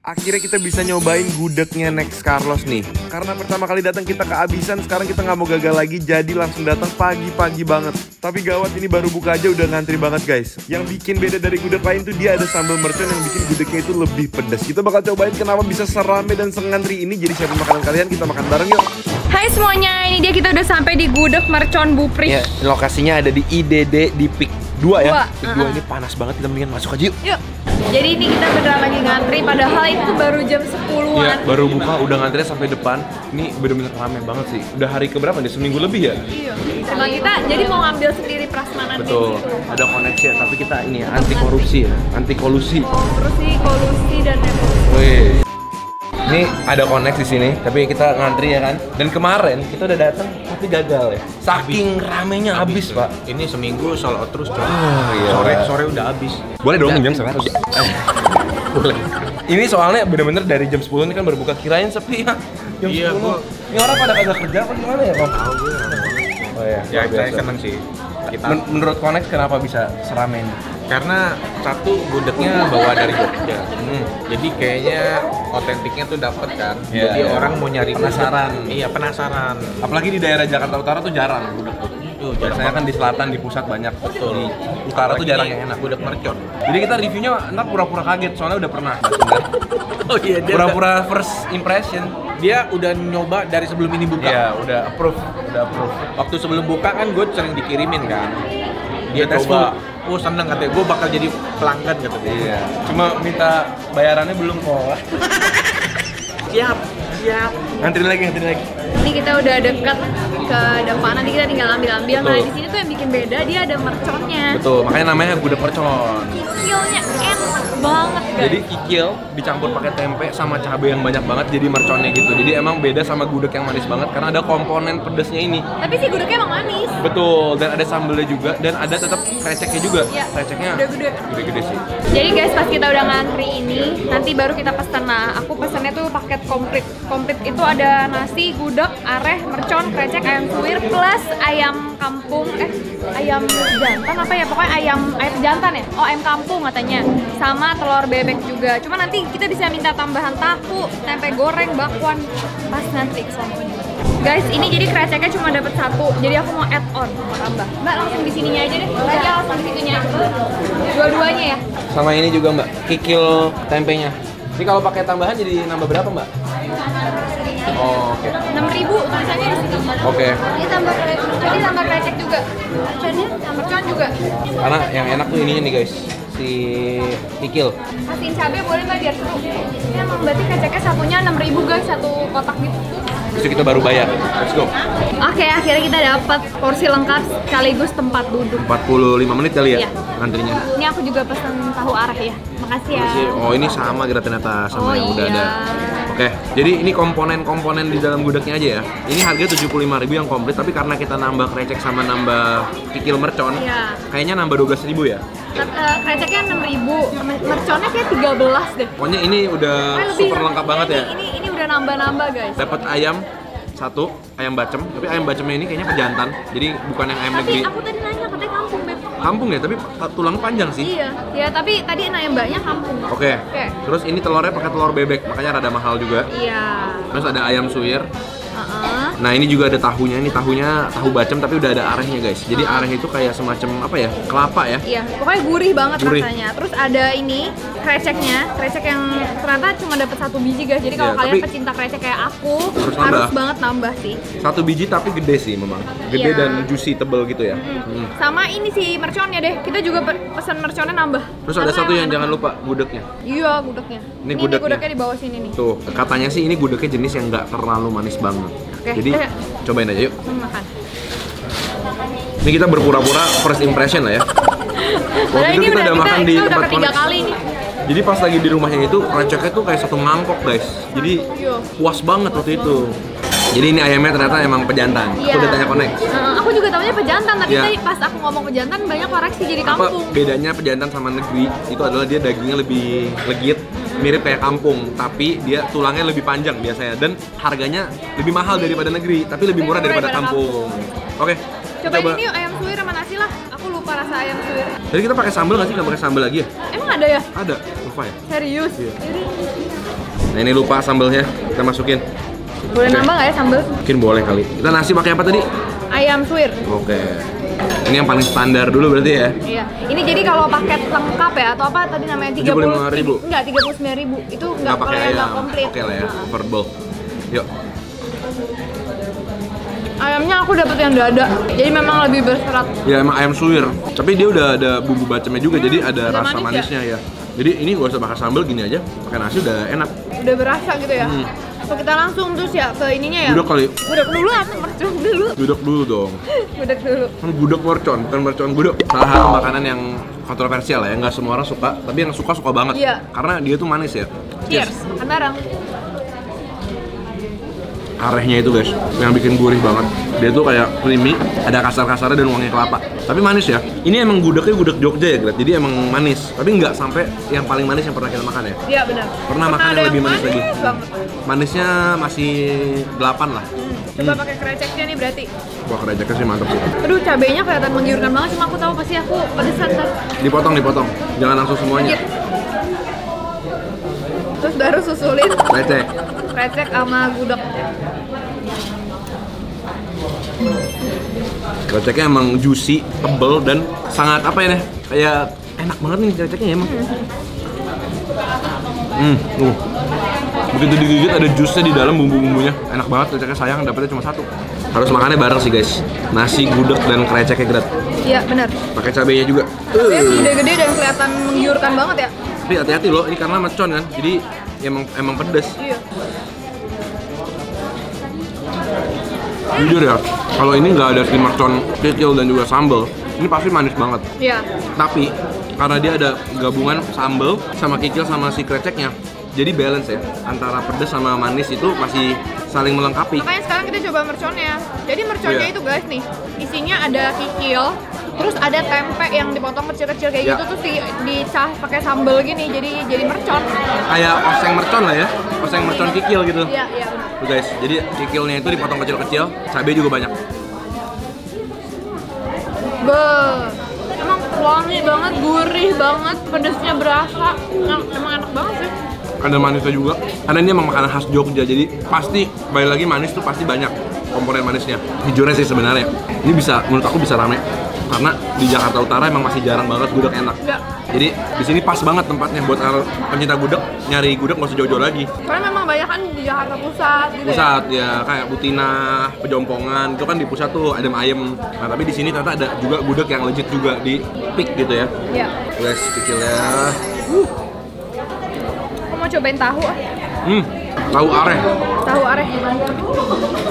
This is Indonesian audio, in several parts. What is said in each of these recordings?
Akhirnya kita bisa nyobain gudegnya Next Carlos nih. Karena pertama kali datang kita kehabisan, sekarang kita nggak mau gagal lagi, jadi langsung datang pagi-pagi banget. Tapi gawat, ini baru buka aja udah ngantri banget guys. Yang bikin beda dari gudeg lain tuh dia ada sambal mercon yang bikin gudegnya itu lebih pedas. Kita bakal cobain kenapa bisa serame dan sengantri ini. Jadi siapin makanan kalian, kita makan bareng yuk. Hai semuanya, ini dia kita udah sampai di gudeg mercon Bupri. Ya, lokasinya ada di IDD di Pik 2 ya. Pik 2 ini panas banget, kita mendingan masuk aja yuk. Yuk. Jadi ini kita beneran lagi ngantri, padahal itu baru jam 10-an. Iya, baru buka udah ngantrinya sampai depan. Ini bener-bener rame banget sih. Udah hari keberapa nih? Seminggu lebih ya? Iya. Cuma kita jadi mau ngambil sendiri prasmanan. Betul. Ada koneksi ya, tapi kita ini ya, anti korupsi ya, anti kolusi. Kolusi dan revolusi. Wih. Ini ada koneksi di sini, tapi kita ngantri ya kan. Dan kemarin kita udah datang tapi gagal ya. Saking ramenya habis, Pak. Ini seminggu sold out terus, coy. Iya. Sore udah habis. Boleh dong jam 100. Boleh. Ini soalnya bener-bener dari jam 10 ini kan berbuka, kirain sepi ya. Jam 10. Ini orang pada kagak kerja apa gimana ya, Bang? Oh iya. Ya, saya seneng sih. Kita Menurut Konex kenapa bisa serame ini? karena satu gudegnya bawa dari Jogja. Jadi kayaknya otentiknya tuh dapet kan. Iya, Jadi iya. orang mau nyari Penasaran. Iya, penasaran. Apalagi di daerah Jakarta Utara tuh jarang gudeg tuh. Biasanya kan di selatan, di pusat banyak. Betul. Di utara tuh jarang yang enak. Gudeg mercon. Jadi kita reviewnya ntar pura-pura kaget, soalnya udah pernah. Oh iya, Pura-pura first impression. dia udah nyoba dari sebelum ini buka. Iya, udah approve. Waktu sebelum buka kan gue sering dikirimin kan. Dia Tes coba, oh seneng katanya, gue bakal jadi pelanggan katanya. Iya. Cuma minta bayarannya belum kok. Siap. Ngantri lagi. Ini kita udah dekat ke depan, nanti kita tinggal ambil-ambil. Nah, di sini tuh yang bikin beda, dia ada merconnya. Betul, makanya namanya gudeg mercon. Kikilnya enak banget, guys. Jadi kikil dicampur pakai tempe sama cabai yang banyak banget jadi merconnya gitu. Jadi emang beda sama gudeg yang manis banget karena ada komponen pedesnya ini. Tapi sih gudegnya emang manis. Betul, dan ada sambelnya juga dan ada tetap kreceknya juga. Iya, Kreceknya gede-gede sih. Jadi guys, pas kita udah ngantri ini, nanti baru kita pesan. Nah, aku pesannya tuh paket komplit. Komplit itu ada nasi, gudeg, areh, mercon, krecek, ayam suwir, plus ayam kampung, ayam jantan apa ya? Pokoknya ayam jantan ya? Oh, ayam kampung katanya. Sama telur bebek juga. Cuma nanti kita bisa minta tambahan tahu, tempe goreng, bakwan. Pas nanti keselamanya. Guys, ini jadi kreceknya cuma dapat satu. Jadi aku mau add on, mau tambah. Mbak langsung di sininya aja deh. Aja langsung di situnya. Dua-duanya ya. Sama ini juga Mbak, kikil tempenya. Ini kalau pakai tambahan jadi nambah berapa Mbak? Oh, oke. 6.000 tulisannya di situ. Oke. Ini tambah krecek, jadi tambah krecek juga. Merconnya, mercon juga. Karena yang enak tuh ininya nih guys, si kikil. Kasihin cabai boleh Mbak biar seru. Ini emang berarti kreceknya satunya 6.000 guys, satu kotak gitu. Terus kita baru bayar. Let's go. Oke, akhirnya kita dapat porsi lengkap sekaligus tempat duduk. 45 menit kali ya Iya. ngantrinya. Ini aku juga pesan tahu areh ya. Makasih ya. Oh, ini sama kira ternyata sama Oh, yang udah iya. ada. Oke, jadi ini komponen-komponen di dalam gudegnya aja ya. Ini harga 75.000 yang komplit, tapi karena kita nambah krecek sama nambah kikil mercon, Iya. kayaknya nambah 12.000 ya. Kreceknya 6.000, merconnya kayak 13 deh. Pokoknya ini udah Pokoknya lebih- super lengkap banget ya. Ini udah nambah-nambah guys. Dapat ayam satu, ayam bacem, tapi ayam bacemnya ini kayaknya pejantan, jadi bukan yang ayam Tapi negeri. aku tadi nanya katanya kampung, Beb. Kampung ya, tapi tulang panjang sih. Iya, ya tapi tadi nanya mbaknya kampung. Oke. Oke. Terus ini telurnya pakai telur bebek, makanya rada mahal juga. Iya. Terus ada ayam suwir. Heeh. Nah ini juga ada tahunya, ini tahunya tahu bacem tapi udah ada arehnya guys. Jadi areh itu kayak semacam apa ya, kelapa ya. Iya, pokoknya gurih banget Gurih. rasanya. Terus ada ini kreceknya, krecek yang ternyata cuma dapat 1 biji guys. Jadi kalau Iya, kalian tapi pecinta krecek kayak aku, harus harus nambah. banget nambah sih. 1 biji tapi gede sih memang. Gede Iya. dan juicy tebel gitu ya. Sama ini sih merconnya deh. Kita juga pesan merconnya nambah. Terus ada Karena satu yang enak jangan banget. lupa, gudegnya. Iya, gudegnya. Ini gudegnya. di bawah sini nih. Tuh, katanya sih ini gudegnya jenis yang nggak terlalu manis banget. Oke, Jadi kita cobain aja yuk. makan. Ini kita berpura-pura first impression lah ya. Waktu itu kita udah makan di kita udah tempat ketiga Konex. kali nih. Jadi pas lagi di rumahnya itu kreceknya tuh kayak 1 mangkok guys. Jadi Iya. puas banget waktu itu. Jadi ini ayamnya ternyata emang pejantan. Aku Iya. udah tanya Konex. Aku juga taunya pejantan, tapi Iya. tadi pas aku ngomong pejantan banyak koreksi jadi Apa kampung. bedanya pejantan sama negeri itu adalah dia dagingnya lebih legit, mirip kayak kampung, tapi dia tulangnya lebih panjang biasanya dan harganya lebih mahal daripada negeri, tapi lebih murah daripada kampung. Oke, Cobain ini yuk, ayam suwir sama nasi lah. Aku lupa rasa ayam suwir. Jadi kita pakai sambal nggak sih? Nggak pakai sambal lagi ya? Emang ada ya? Ada, lupa ya? Serius? Iya. Jadi Nah ini lupa sambelnya, kita masukin. Boleh nambah nggak ya sambal? Mungkin boleh kali. Kita nasi pakai apa tadi? Ayam suwir. Oke. Ini yang paling standar dulu berarti ya? Iya. Ini jadi kalau paket lengkap ya atau apa tadi namanya 75.000. Enggak, 39.000. Itu enggak pakai kalau yang nggak ayam. komplit. Oke lah ya, verbal. Yuk. Ayamnya aku dapet yang dada. Jadi memang lebih berserat. Ya emang ayam suwir. Tapi dia udah ada bumbu bacemnya juga, jadi ada udah rasa manis manisnya ya. Jadi ini gak usah pakai sambal, gini aja. Pakai nasi udah enak. Udah berasa gitu ya. Apa kita langsung terus ya ke ininya ya? Gudeg kali. Gudeg dulu apa mercon dulu? Gudeg dulu dong. Gudeg dulu. Kan gudeg mercon, bukan mercon gudeg. Salah satu makanan yang kontroversial ya, nggak semua orang suka, tapi yang suka banget. Iya. Karena dia tuh manis ya. Cheers. Antara. Arehnya itu guys, yang bikin gurih banget. Dia tuh kayak creamy, ada kasar-kasarnya dan wangi kelapa. Tapi manis ya. Ini emang gudegnya gudeg Jogja ya, Gret. Jadi emang manis. Tapi nggak sampai yang paling manis yang pernah kita makan ya. Iya benar. Pernah makan ada yang lebih manis lagi. banget. Manisnya masih 8 lah. Coba pakai kreceknya nih berarti. Wah kereceknya sih mantep sih. Aduh, cabenya kelihatan menggiurkan banget, cuma aku tahu pasti aku pedesan ntar. Dipotong. Jangan langsung semuanya. Dikit. Terus baru susulin Krecek. krecek sama gudeg. Kreceknya emang juicy, tebel dan sangat apa ya nih? Kayak enak banget nih kreceknya emang. Begitu digigit ada jusnya di dalam bumbu-bumbunya. Enak banget kreceknya, sayang dapetnya cuma satu. Harus makannya bareng sih guys. Nasi, gudeg dan kreceknya Gret. Iya benar. Pakai cabenya juga. Cabenya gede-gede dan kelihatan menggiurkan banget ya. Tapi hati-hati loh, ini karena mercon kan. Jadi emang pedes. Iya. Jujur ya, kalau ini nggak ada si mercon, kikil dan juga sambal, ini pasti manis banget. Iya. Tapi karena dia ada gabungan sambal sama kikil sama si kreceknya, jadi balance ya antara pedas sama manis itu masih saling melengkapi. Makanya sekarang kita coba merconnya. Jadi merconnya Iya. itu guys nih, isinya ada kikil, terus ada tempe yang dipotong kecil-kecil kayak Iya. gitu, terus dicah pakai sambal gini, jadi mercon. Kayak oseng mercon lah ya, oseng mercon kikil gitu. Iya, iya benar. Tuh guys, jadi kikilnya itu dipotong kecil-kecil, cabai juga banyak. Emang wangi banget, gurih banget, pedasnya berasa. Emang enak banget sih. Ada manisnya juga, karena ini emang makanan khas Jogja, jadi pasti, balik lagi manis tuh pasti banyak komponen manisnya. Jujurnya sih sebenarnya, ini bisa, menurut aku bisa rame. Karena di Jakarta Utara emang masih jarang banget gudeg enak. Iya. Jadi di sini pas banget tempatnya buat pencinta gudeg, nyari gudeg nggak usah jauh-jauh lagi. Karena memang banyak kan di Jakarta Pusat gitu Pusat ya, kayak Butinah, Pejompongan, itu kan di pusat tuh ayam. Nah tapi di sini ternyata ada juga gudeg yang legit juga di Peak gitu ya. ya. Iya. Guys, kecilnya. Aku mau cobain tahu ah. Tahu areh. Tahu areh.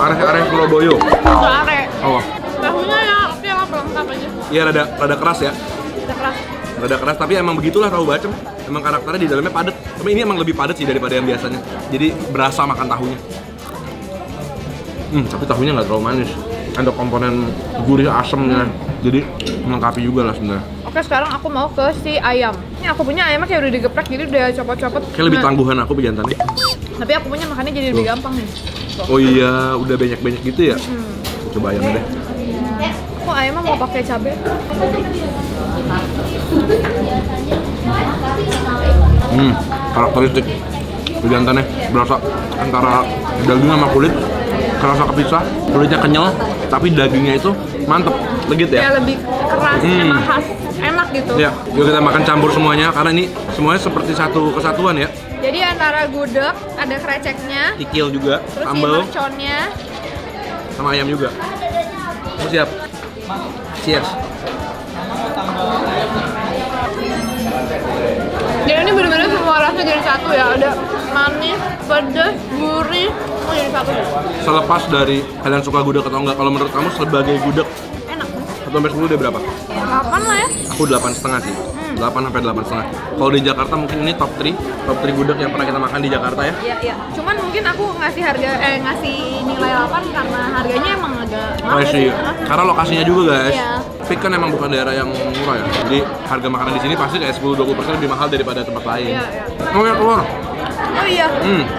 Areh Surabaya. Tahu areh. Oh. Tahunya ya, apa pelengkap aja. Iya rada keras ya. Udah keras. Rada keras tapi emang begitulah tahu bacem. Emang karakternya di dalamnya padat. Tapi ini emang lebih padat sih daripada yang biasanya. Jadi berasa makan tahunya. Tapi tahunya nggak terlalu manis. Ada komponen gurih asamnya. Jadi melengkapi juga lah sebenarnya. Oke, sekarang aku mau ke si ayam. Ini aku punya ayamnya kayak udah digeprek, jadi udah copot-copot. Kayak lebih tangguhan aku jantannya. Tapi aku punya makannya jadi lebih gampang nih. Oh iya, udah banyak-banyak gitu ya. Coba ayamnya deh. Aku ayamnya mau pakai cabai. Karakteristik jantannya berasa antara daging sama kulit kerasa kepisah, kulitnya kenyal, tapi dagingnya itu mantep, legit ya. Ya lebih keras, emang khas, enak gitu. Ya, yuk kita makan campur semuanya karena ini semuanya seperti satu kesatuan ya. Jadi antara gudeg, ada kreceknya, Kikil juga, terus si sambal, merconnya. sama ayam juga. Kamu siap? Cheers. Jadi ini bener-bener semua rasa jadi satu ya. Ada manis, pedas, gurih, semua jadi satu. Selepas dari kalian suka gudeg atau enggak, kalau menurut kamu sebagai gudeg Enak. 1 sampai 10 udah berapa? 8 lah ya. Aku 8,5 sih. 8 sampai 8,5. Kalau di Jakarta mungkin ini top 3 gudeg yang pernah kita makan di Jakarta ya. Iya, iya. Cuman mungkin aku ngasih ngasih nilai 8 karena harganya emang agak mahal ya Masih. sih. Karena lokasinya juga guys. Iya. Peak kan emang bukan daerah yang murah ya. Jadi harga makanan di sini pasti kayak 10-20% lebih mahal daripada tempat lain. Iya, iya. Oh ya telur. Oh iya.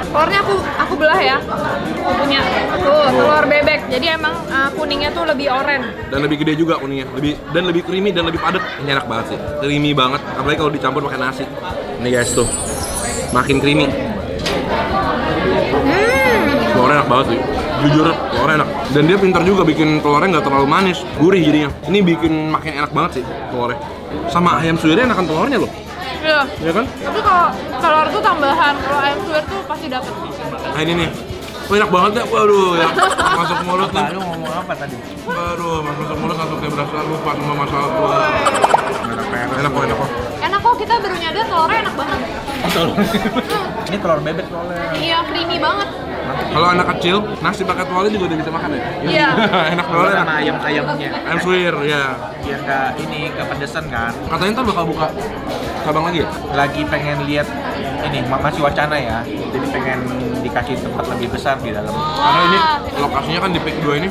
Telurnya aku belah ya. Aku punya. Tuh, telur bebek. Jadi emang kuningnya tuh lebih oranye. Dan lebih gede juga kuningnya. Lebih creamy dan lebih padat. Ini enak banget sih. Creamy banget. Apalagi kalau dicampur pakai nasi. Ini guys tuh. Makin creamy. Telurnya enak banget sih. Jujur, telurnya enak. Dan dia pintar juga bikin telurnya nggak terlalu manis, gurih jadinya. Ini bikin makin enak banget sih telurnya. Sama ayam suwirnya enakan telurnya loh. Iya. Iya kan? Tapi kalau telur tuh tambahan, kalau ayam suwir tuh pasti dapet. Nah ini nih. Wah, enak banget ya. Waduh, ya. Masuk mulut nih. Lu ngomong apa tadi? Waduh, masuk mulut langsung kayak berasa lupa sama masalah gua. Enak kok, enak kok. Enak kok, kita baru nyadar telurnya enak banget. Ini telur bebek soalnya. Iya, creamy banget. Kalau anak kecil, nasi pakai telurnya juga udah bisa makan ya? Iya. Enak Telur telurnya. sama ayam-ayamnya. Ayam suwir, ya. Biar nggak pedesan kan. Katanya ntar bakal buka cabang lagi ya? Lagi pengen lihat ini masih wacana ya. Jadi pengen dikasih tempat lebih besar di dalam. Karena ini lokasinya kan di Peak 2 ini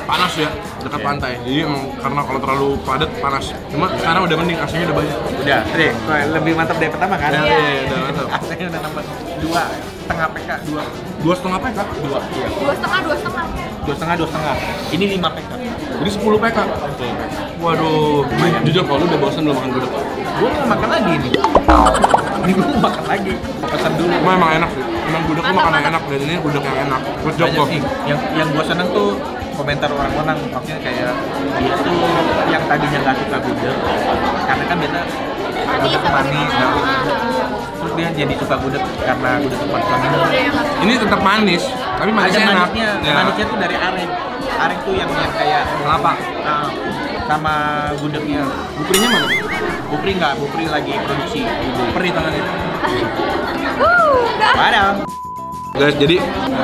panas ya, dekat Iya. pantai. Jadi emang karena kalau terlalu padat panas. Cuma sekarang udah mending, AC-nya udah banyak. Udah, Tri, lebih mantap dari pertama kan? Iya, udah mantap. AC-nya udah nambah 2,5 PK, 2,5 PK? 2, iya. 2,5. 2,5. Ini 5 PK. Jadi 10 PK? Waduh, jujur kalau lu udah bosan belum makan gudeg? Gue mau makan lagi nih. Ini gue mau makan lagi. Pesan dulu. Cuma emang enak sih. Emang gudeg tuh makanan enak, dan ini gudeg yang enak. Good job Banyak kok. sih. Yang gue seneng tuh komentar orang-orang, maksudnya kayak dia tuh yang tadinya nggak suka gudeg karena kan biasa gudeg tuh manis, terus dia jadi suka gudeg karena gudeg tempat kami Ini tetap manis, tapi ada manisnya enak. manisnya, Ya. manisnya tuh dari aren. Aren tuh yang kayak Kelapa. sama gudegnya. Bukrinya mana? Bupri nggak, Bupri lagi produksi. Perih tangannya. Padahal Guys, jadi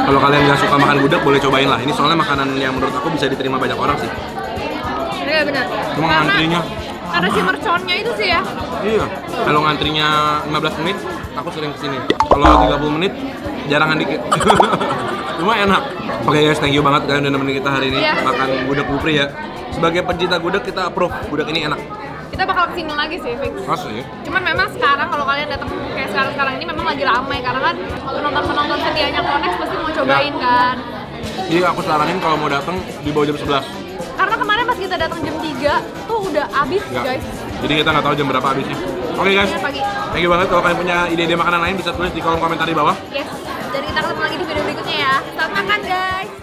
kalau kalian nggak suka makan gudeg boleh cobain lah. Ini soalnya makanan yang menurut aku bisa diterima banyak orang sih. Iya benar. Cuma ngantrinya. Karena si merconnya itu sih ya. Iya. Kalau ngantrinya 15 menit, aku sering kesini. Kalau 30 menit, jarangan dikit. Cuma enak. Oke guys, thank you banget kalian udah nemenin kita hari ini Iya. makan gudeg Bupri ya. Sebagai pencinta gudeg kita approve, gudeg ini enak. Kita bakal kesini lagi sih, fix. Asli. Cuman memang sekarang kalau kalian datang kayak sekarang ini memang lagi ramai karena kan penonton setianya Konex pasti mau cobain kan. Jadi aku saranin kalau mau datang di bawah jam 11. Karena kemarin pas kita datang jam 3 tuh udah habis Enggak. guys. Jadi kita nggak tahu jam berapa habisnya. Oke guys, Iya, pagi. thank you banget. Kalau kalian punya ide-ide makanan lain bisa tulis di kolom komentar di bawah. Yes. Dan kita ketemu lagi di video berikutnya ya. Selamat makan guys.